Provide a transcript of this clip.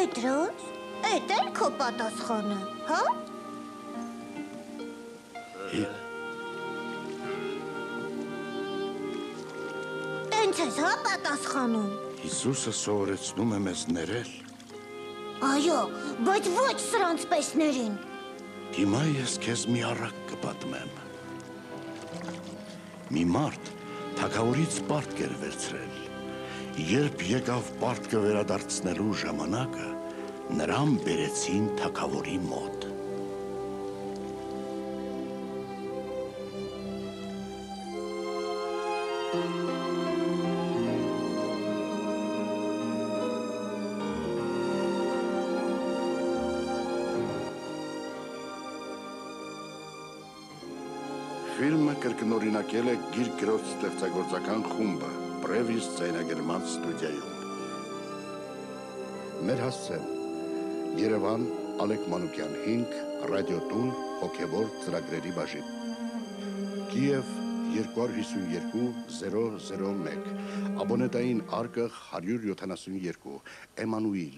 Պետրոս, էդ էլ քո պատասխանը, հա? Տենց ես, հա, պատասխանում։ Հիսուսը սովորեցնում է մեզ ներել։ Այո, բայց ոչ սրանց պեսներին։ Հիմա ես քեզ մի առակ կպատմեմ։ Մի մարդ թագավորից պարտք էր վերցրել։ Երբ եկավ պարտքը վերադարձնելու ժամանակը, նրան բերեցին թագավորի մոտ։ Ֆիլմը կրկնօրինակել է Գիրք գրող ստեղծագործական խումբը Բրևիս ձայնագրման ստուդիայում։ Մեր հասցեն Երևան Ալեք Մանուկյան 5 ռադիոտուն հոգևոր ծրագրերի բաժին։ Կիև 252 001 Աբոնետային արկղ 172 Էմանուիլ